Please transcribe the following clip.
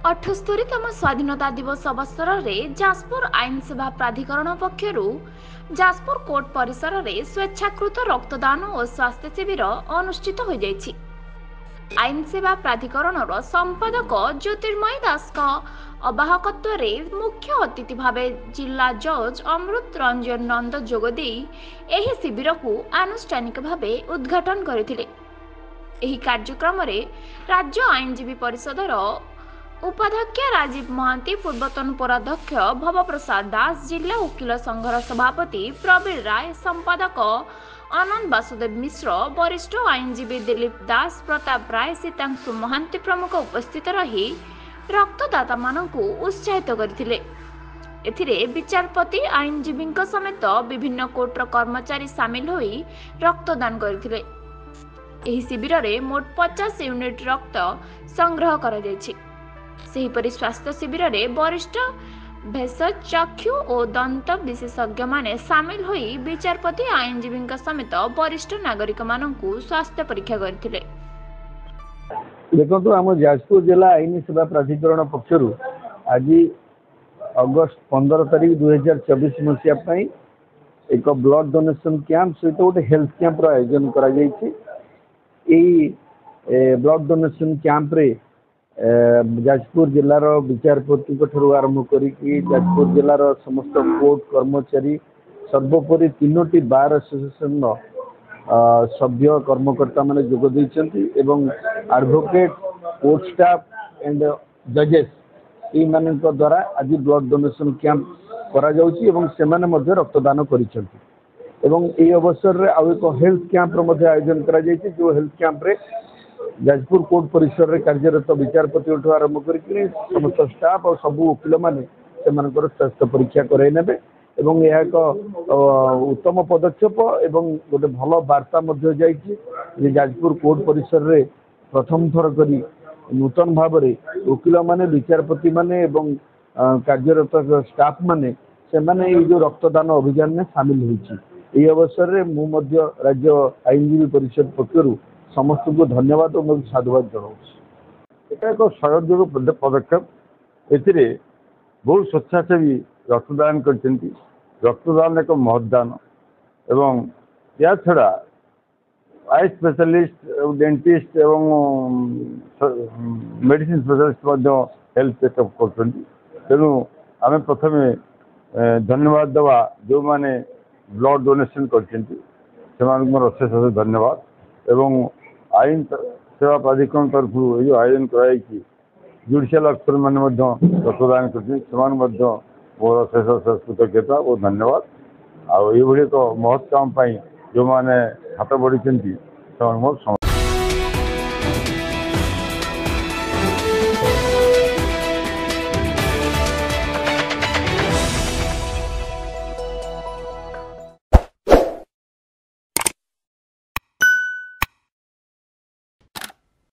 अठस्तरीतम स्वाधीनता दिवस अवसर में जाजपुर आईन सेवा प्राधिकरण पक्षर जाजपुर कोर्ट परिसर में स्वेच्छाकृत रक्तदान और स्वास्थ्य शिविर अनुष्ठित हो जाइछि। आईन सेवा प्राधिकरण संपादक ज्योतिर्मय दास अबाहकत्व मुख्य अतिथि भाव जिला जज अमृत रंजन नंद जोगदे एही शिविर को आनुष्ठानिक भाव उद्घाटन करथिले। एही कार्यक्रम रे राज्य आईनजीवी परिषदर उपाध्यक्ष राजीव महांती, पूर्वतन पौराध्यक्ष भवप्रसाद दास, जिला वकील संघर सभापति प्रवीण राय, संपादक आनंद वासुदेव मिश्र, वरिष्ठ आईनजीवी दिलीप दास, प्रताप राय, सीतांशु महांती प्रमुख उपस्थित रही रक्तदाता मानकु उत्साहित करथिले। एथिरे विचारपति आईनजीवी समेत विभिन्न कोर्टर कर्मचारी सामिल होई रक्तदान करथिले। एही शिविर रे मोट 50 यूनिट रक्त संग्रह करा जायछि। सेहीपरि स्वास्थ्य शिविर में वरिष्ठ भेषज, चक्षु और दंत विशेषज्ञ माने सामिल होई विचारपति आईनजीवी समेत वरिष्ठ नागरिक मानकु स्वास्थ्य परीक्षा करथिले। देखो आम जाजपुर जिला आईन सेवा प्राधिकरण पक्षर आज अगस्त 15 तारीख 2024 मसीहा एक ब्लड डोनेशन कैंप सहित गोटे हेल्थ कैंप आयोजन करा ब्लड डोनेशन कैंप रे जाजपुर जिलार विचारपति आरंभ करी जाजपुर जिलार समस्त कोर्ट कर्मचारी सर्वोपरि 3टी बार एसोसिएशन सभ्य कर्मकर्ता माने जोग देइछन्ति एवं एडवोकेट, कोर्ट स्टाफ एंड जजेस ई मानक द्वारा आज ब्लड डोनेशन कैंप करा जाउछि एवं सेमाने मध्ये रक्तदान करिछन्ति एवं ए अवसर रे आउ एक हेल्थ कैंप रो मध्ये आयोजन करा जाइछि। जो हेल्थ कैंप रे जाजपुर कोर्ट परिसर रे कार्यरत विचारपति आरंभ करी समस्त स्टाफ और सबू वकील माने सेमानकर स्वास्थ्य परीक्षा कराई नेबे एवं यह एक उत्तम पदक्षेप एवं गोटे भल वार्ता मध्य जाइछि। जाजपुर कोर्ट परिसर रे प्रथम थर करी नूतन भाव में वकील माने, विचारपति माने एवं कार्यरत स्टाफ माने सेमाने जो रक्तदान अभियान में सामिल होइछि। अवसर रे मु मध्य राज्य आईनजीवी परिषद पक्षर समस्त को धन्यवाद और साधुवाद जनाऊँ। एक सहयोग पदक्षेप एथिरे बहुत स्वेच्छासेवी रक्तदान करछन्ति। रक्तदान एक महत्दान एवं या छड़ा आई स्पेशलिस्ट, डेंटिस्ट एवं मेडिसिन स्पेशलिस्ट हेल्थ चेकअप करछन्ति। तेणु आम प्रथम धन्यवाद देवा जो माने ब्लड डोनेशन करछन्ति सेमानक अशेष अशेष धन्यवाद एवं आईन सेवा प्राधिकरण तरफ ये आयोजन कराई जुडिशियल अफिसर मैंने रक्तदान कर मोर शेष शेष कृतज्ञता और धन्यवाद। आउ ये एक महत् काम जो मैंने हाथ बढ़ी मोर